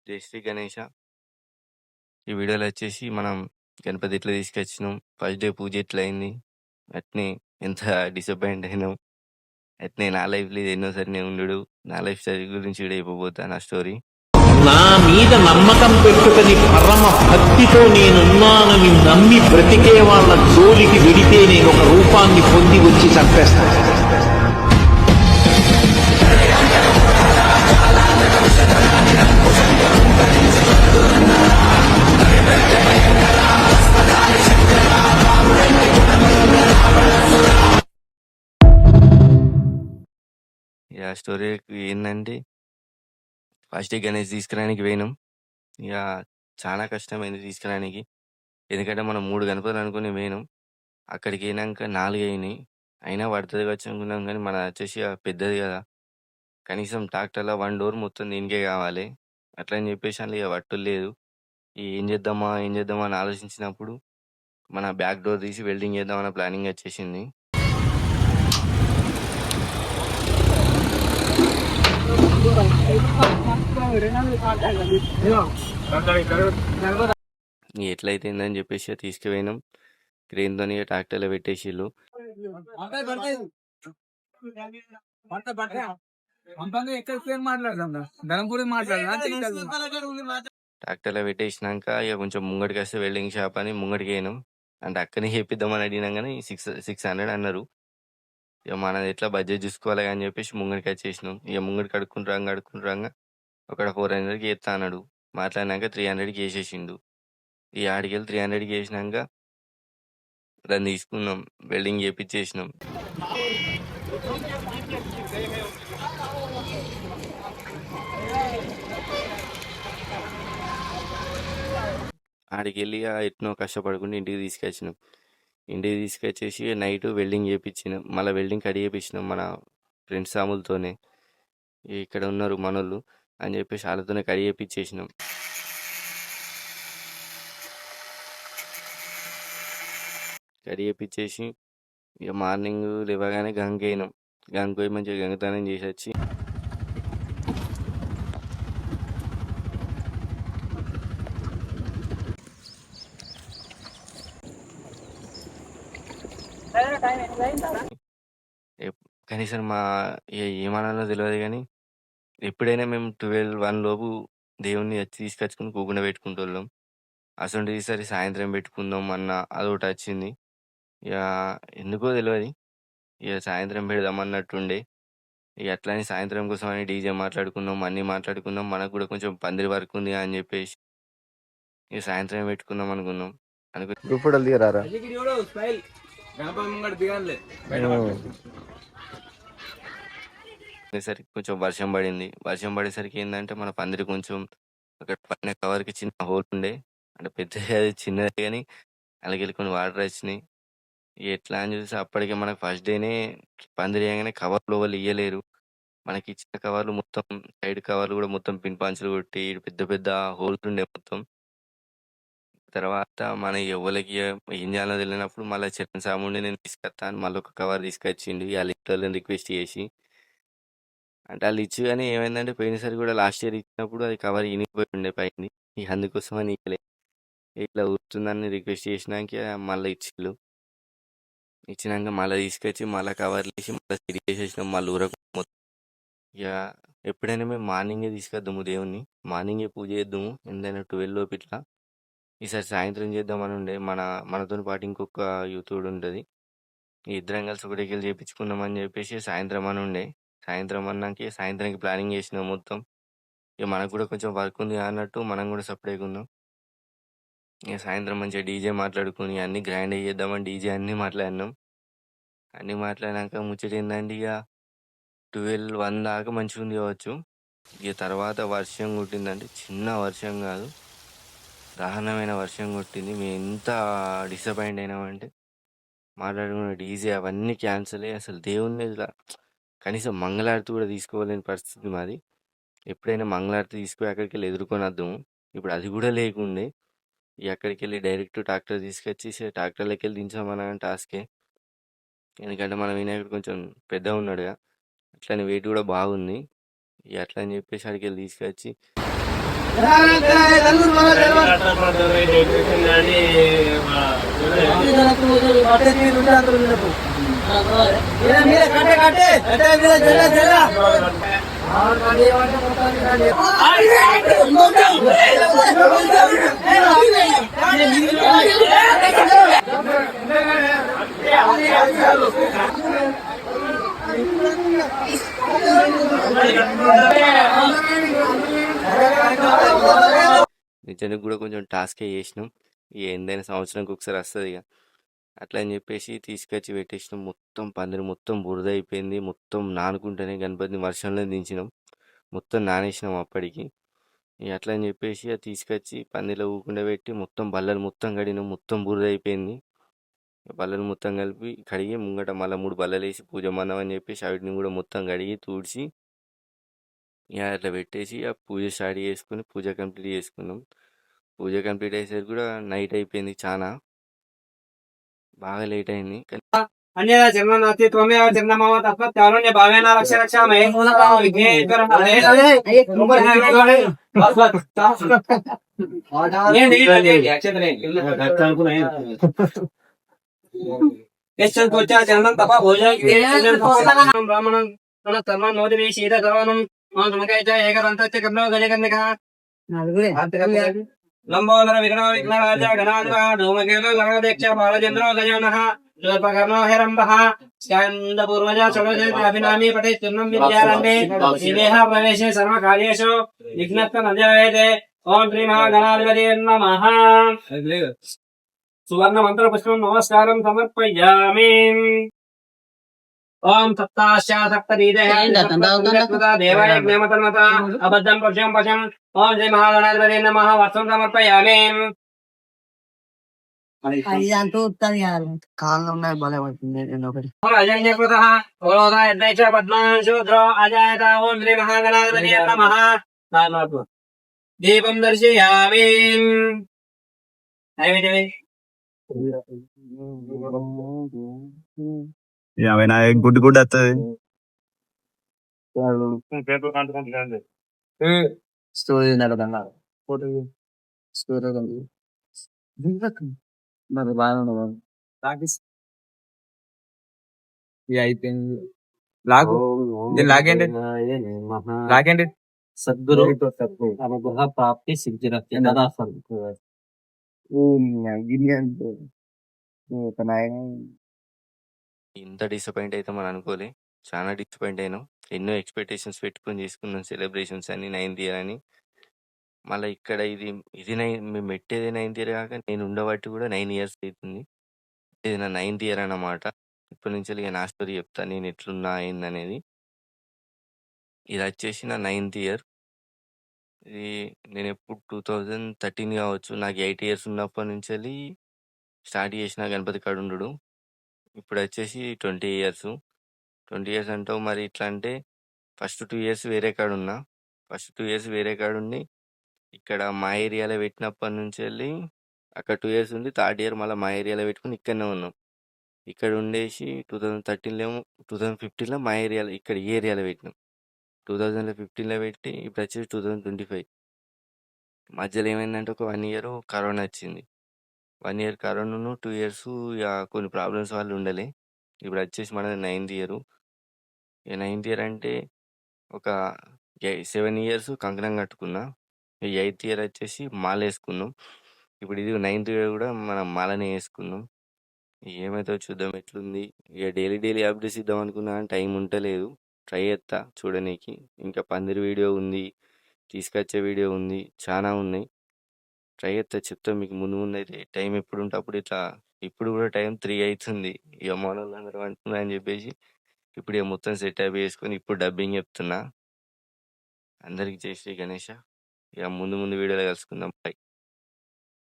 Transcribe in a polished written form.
జై శ్రీ గణేష. ఈ వీడియోలో వచ్చేసి మనం గణపతి ఎట్లా తీసుకొచ్చినాం, ఫస్ట్ డే పూజ ఎట్లా అయింది, అట్నే ఎంత డిసప్పాయింట్ అయినాం, అట్నే నా లైఫ్లో ఇది ఎన్నోసారి నేను ఉండు నా లైఫ్ స్టైల్ గురించి కూడా అయిపోతా నా స్టోరీ. నా మీద నమ్మకం పెట్టుకుని పరమ భక్తితో నేనున్నానని నమ్మి బ్రతికే వాళ్ళ జోలికి విడితే నేను ఒక రూపాన్ని పొంది వచ్చి చంపేస్తాను. ఇక స్టోరీ ఏంటంటే ఫస్ట్ డే గణేష్ తీసుకురానికి పోయినాం. ఇక చాలా కష్టమైంది తీసుకురానికి, ఎందుకంటే మనం 3 గణపతులు అనుకుని పోయినాం. అక్కడికి వెళ్ళాక 4 అయినాయి. అయినా పడుతుంది కావచ్చు అనుకున్నాం, కానీ మన వచ్చేసి పెద్దది కదా, కనీసం ట్రాక్టర్లో 1 డోర్ మొత్తం దీనికే కావాలి. అట్లా అని చెప్పేసి అందులో ఇక పట్టు లేదు. ఏం చేద్దామా ఏం చేద్దామా అని ఆలోచించినప్పుడు మన బ్యాక్ డోర్ తీసి వెల్డింగ్ చేద్దామన్న ప్లానింగ్ వచ్చేసింది. ఎట్లయితే అని చెప్పేసి తీసుకుపోయినాం. క్రేన్తో ట్రాక్టర్లో పెట్టేసిళ్ళు. ట్రాక్టర్లో పెట్టేసినాక ఇక కొంచెం ముంగడికి వస్తే వెల్డింగ్ షాప్ అని ముంగడికి అయినాం. అంటే అక్కనే చేపిద్దామని అడిగినాం, కానీ 600 అన్నారు. ఇక మనది ఎట్లా బడ్జెట్ చూసుకోవాలి అని చెప్పేసి ముంగడికి వచ్చేసినాం. ఇక ముంగడికి కడుక్కుంటారంగా ఒక 400కి చేస్తా అన్నాడు. మాట్లాడినాక 300కి వేసేసిండు. ఈ ఆడికెళ్ళి 300కి వేసినాక దాన్ని తీసుకున్నాం, వెల్డింగ్ చేపించేసినాం. ఆడికెళ్ళి ఎట్నో కష్టపడుకుంటూ ఇంటికి తీసుకొచ్చినాం. ఇంటికి తీసుకొచ్చేసి నైట్ వెల్డింగ్ చేయించినాం. మళ్ళీ వెల్డింగ్ కడి చేయించినాం మన ఫ్రెండ్స్ సాములతోనే. ఇక్కడ ఉన్నారు మనోళ్ళు అని చెప్పేసి వాళ్ళతోనే కడి చేయించేసినాం. కడి చేయించేసి ఇక మార్నింగ్ లేవగానే గంగ అయినాం. గంగ పోయి మంచిగా గంగతానం చేసి వచ్చి కనీసం మా ఏమనాలో తెలియదు, కానీ ఎప్పుడైనా మేము 12-1 లోపు దేవుణ్ణి వచ్చి తీసుకొచ్చుకుని కూకుండా పెట్టుకుంటున్నాం. అసలు ఈసారి సాయంత్రం పెట్టుకుందాం అన్న అదొకటి వచ్చింది. ఇక ఎందుకో తెలియదు, ఇక సాయంత్రం పెడదాం అన్నట్టుండే. ఇక అట్లని సాయంత్రం కోసం అని డీజే మాట్లాడుకున్నాం, అన్నీ మాట్లాడుకున్నాం. మనకు కూడా కొంచెం పందిరి వర్క్ ఉంది అని చెప్పేసి ఇక సాయంత్రం పెట్టుకుందాం అనుకున్నాం. ఇప్పుడు దిగరారా సరికి కొంచెం వర్షం పడింది. వర్షం పడేసరికి ఏంటంటే మన పందిరి కొంచెం అక్కడ పైన కవర్కి చిన్న హోల్ ఉండే, అంటే పెద్దది అది చిన్నది, కానీ అలాగే కొన్ని వాటర్ వచ్చినాయి. ఎట్లా అని చూసి అప్పటికే మనకు ఫస్ట్ డేనే పందిరి వేయగానే కవర్లు వాళ్ళు ఇయ్యలేరు. మనకి ఇచ్చిన కవర్లు మొత్తం సైడ్ కవర్లు కూడా మొత్తం పిన్ పంచులు కొట్టి పెద్ద పెద్ద హోల్స్ ఉండే మొత్తం. తర్వాత మన ఎవ్వలకి ఏం చేయాలో తెలియనప్పుడు మళ్ళీ చరణ్ సాముండి నేను తీసుకొస్తాను మళ్ళీ ఒక కవర్ తీసుకొచ్చిండు వాళ్ళ ఇంట్లో రిక్వెస్ట్ చేసి. అంటే వాళ్ళు ఇచ్చి, కానీ ఏమైందంటే పోయినసారి కూడా లాస్ట్ ఇయర్ ఇచ్చినప్పుడు అది కవర్ ఇనిగిపోయి ఉండే పైంది. ఇక అందుకోసం అని ఇవ్వలే. ఇట్లా ఊరుతుందని రిక్వెస్ట్ చేసినాక మళ్ళీ ఇచ్చిళ్ళు. ఇచ్చినాక మళ్ళీ తీసుకొచ్చి మళ్ళీ కవర్లు వేసి మళ్ళీ తిరిగి వేసేసినాం మళ్ళీ ఊరకు మొత్తం. ఇక ఎప్పుడైనా మేము మార్నింగే తీసుకొద్దాము దేవుణ్ణి, మార్నింగే పూజ చేద్దాము ఎంతైనా 12 లోపు ఇట్లా. ఈసారి సాయంత్రం చేద్దామని ఉండే. మనతో పాటు ఇంకొక యూత్ కూడా ఉంటుంది. ఇద్దరం కలిసి ఒకటికి వెళ్ళి చేయించుకుందామని చెప్పేసి సాయంత్రం అని ఉండే. సాయంత్రం అన్నాక సాయంత్రానికి ప్లానింగ్ చేసినాం మొత్తం. ఇక మనకు కూడా కొంచెం వర్క్ ఉంది అన్నట్టు మనం కూడా సపరేట్గా ఉన్నాం. ఇక సాయంత్రం మంచిగా డీజే మాట్లాడుకుని అన్నీ గ్రాండ్ చేద్దామని డీజే అన్నీ మాట్లాడినాం. అన్నీ మాట్లాడినాక ముచ్చట ఏందంటే ఇక 12-1 దాకా మంచిగా ఉంది కావచ్చు. ఇక తర్వాత వర్షం కొట్టిందంటే చిన్న వర్షం కాదు, దారుణమైన వర్షం కొట్టింది. మేము ఎంత డిసప్పాయింట్ అయినామంటే మాట్లాడుకున్న డీజే అవన్నీ క్యాన్సిల్ అయ్యి అసలు దేవుణ్ణి ఇలా కనీసం మంగళారతి కూడా తీసుకోలేని పరిస్థితి మాది. ఎప్పుడైనా మంగళారతి తీసుకుని అక్కడికి వెళ్ళి ఎదుర్కొని వద్దాము, ఇప్పుడు అది కూడా లేకుండే. అక్కడికి వెళ్ళి డైరెక్ట్ ట్రాక్టర్ తీసుకొచ్చి ట్రాక్టర్లోకి వెళ్ళి దించామన్న టాస్కే. ఎందుకంటే మన వినాయకుడు కొంచెం పెద్దగా ఉన్నాడుగా, అట్లనే వెయిట్ కూడా బాగుంది. ఇక అట్లా అని చెప్పేసి అడిగి తీసుకొచ్చి నిజానికి కూడా కొంచెం టాస్కే చేసినాం. ఏందైనా సంవత్సరానికి ఒకసారి వస్తుంది ఇక అట్లా అని చెప్పేసి తీసుకొచ్చి పెట్టేసినాం. మొత్తం పందిరి మొత్తం బురద అయిపోయింది. మొత్తం నానుకుంటేనే గణపతిని వర్షంలో దించినాం. మొత్తం నానేసినాం అప్పటికి. ఇక అట్లా అని చెప్పేసి అది తీసుకొచ్చి పందిరిలో ఊకుండా పెట్టి మొత్తం బల్లలు మొత్తం కడిగినాం. మొత్తం బురద అయిపోయింది. బల్లలు మొత్తం కలిపి కడిగి ముంగట మళ్ళీ 3 బల్లలు వేసి పూజ మందం అని చెప్పేసి వాటిని కూడా మొత్తం కడిగి తూడ్చి ఇక అట్లా పెట్టేసి ఆ పూజ స్టార్ట్ చేసుకుని పూజ కంప్లీట్ చేసుకున్నాం. పూజ కంప్లీట్ అయ్యేసరికి కూడా నైట్ అయిపోయింది. చాలా బాగా లేట్ అయింది. కానీ अन्यदा जन्मनास्ति त्वमेव जन्ममम तस्मात् कारुण्य भावेन रक्ष रक्षामहे विघ्नेश्वरः यश्चन्द्रोच्चा चन्दन तप भोजनं ब्राह्मणं तन्मन् नोदिवे शीतसवनं समकैः च एकदन्तश्च कर्णो गजकर्णिकः लम्बोदर विघ्नो विघ्नराज गणाधिपः धूमकेतु गणाध्यक्ष बालचन्द्रो गजानः स्वल्पकर्णो हिरम्बः स्कन्दपूर्वज षोडशाभिनामी पठेत्तुन्नं विद्यारम्भे श्रीदेह प्रवेशे सर्वकार्येषु विघ्नत्वं न जायते ओम श्री महागणाधिपते नमः सुवर्णमन्त्रपुष्पं नमस्कारं समर्पयामि ओम सप्ताश्चासप्तदीदेह देवाय ज्ञामतन्मता अबद्धं पुरुषं पशं ओम श्री महागणाधिपते नमः वस्त्रं समर्पयामि అదంతా ఉత్తది కాదు కాళ్ళు ఉన్నాయి భలే పడుతుంది నేను ఒకటి अजयकृतः ओरोधा यद्दैच पद्माशूद्रो अजायत ओम श्री महागणाधिपते नमः दीपं दर्शयामि వినాయక్ గుడ్ గుడ్ వస్తుంది స్టోరీ నడదంగా స్టోరీ మరి బాగా అయిపోయింది లాగు లాగండి లాగండి సద్గురు అనుగ్రహ ప్రాప్తి సిద్ధిరత్య ఇంత డిసప్పాయింట్ అయితే మనం అనుకోలే. చాలా డిసప్పాయింట్ అయినాం. ఎన్నో ఎక్స్పెక్టేషన్స్ పెట్టుకొని చేసుకున్నాం సెలబ్రేషన్స్ అని 9th ఇయర్ అని. మళ్ళీ ఇక్కడ ఇది ఇది మేము పెట్టేది 9th ఇయర్ కాక నేను ఉండబట్టి కూడా 9 ఇయర్స్ అవుతుంది. ఇది నా 9th ఇయర్ అన్నమాట. ఇప్పటి నుంచి ఇక నా స్టోరీ చెప్తా నేను ఎట్లున్నా ఏందనేది. ఇది వచ్చేసి నా 9th ఇయర్. ఇది నేను ఎప్పుడు 2013 కావచ్చు. నాకు 8 ఇయర్స్ ఉన్నప్పటి నుంచి స్టార్ట్ చేసిన గణపతి కాడ ఉండడు. ఇప్పుడు వచ్చేసి 20 ఇయర్స్. 20 ఇయర్స్ అంటావు మరి ఇట్లా అంటే ఫస్ట్ 2 ఇయర్స్ వేరే కాడ ఉన్నా. ఫస్ట్ 2 ఇయర్స్ వేరే కాడ ఉండి ఇక్కడ మా ఏరియాలో పెట్టినప్పటి నుంచి అక్కడ 2 ఇయర్స్ ఉంది. థర్డ్ ఇయర్ మళ్ళీ మా ఏరియాలో పెట్టుకుని ఇక్కడనే ఉన్నాం. ఇక్కడ ఉండేసి 2013లో 2015లో మా ఏరియాలో ఇక్కడ ఈ ఏరియాలో పెట్టినాం. 2015లో పెట్టి ఇప్పుడు వచ్చేసి 2025. మధ్యలో ఏమైందంటే ఒక 1 ఇయర్ కరోనా వచ్చింది. 1 ఇయర్ కరోనాను 2 ఇయర్స్ కొన్ని ప్రాబ్లమ్స్ వల్ల ఉండలే. ఇప్పుడు వచ్చేసి మనది 9th ఇయర్. 9th ఇయర్ అంటే ఒక 7 ఇయర్స్ కంకణం కట్టుకున్నా. 8th ఇయర్ వచ్చేసి మాల వేసుకున్నాం. ఇప్పుడు ఇది 9th ఇయర్ కూడా మనం మాలనే వేసుకున్నాం. ఏమైతే చూద్దాం ఎట్లుంది. ఇక డైలీ అప్డేట్స్ ఇద్దాం అనుకున్నా టైం ఉంటలేదు. ట్రై చేస్తా చూడనీకి. ఇంకా పందిరి వీడియో ఉంది, తీసుకొచ్చే వీడియో ఉంది, చాలా ఉన్నాయి. ట్రై చేస్తా చెప్తా మీకు ముందు అయితే టైం ఎప్పుడు ఉంటే అప్పుడు. ఇట్లా ఇప్పుడు కూడా టైం 3 అవుతుంది. ఇక మనోళ్ళందరూ అంటున్నా అని చెప్పేసి ఇప్పుడు ఇక మొత్తం సెట్ అప్ చేసుకొని ఇప్పుడు డబ్బింగ్ చెప్తున్నా. అందరికి జై శ్రీ గణేష. ఇక ముందు వీడియోలో కలుసుకుందాం. బై.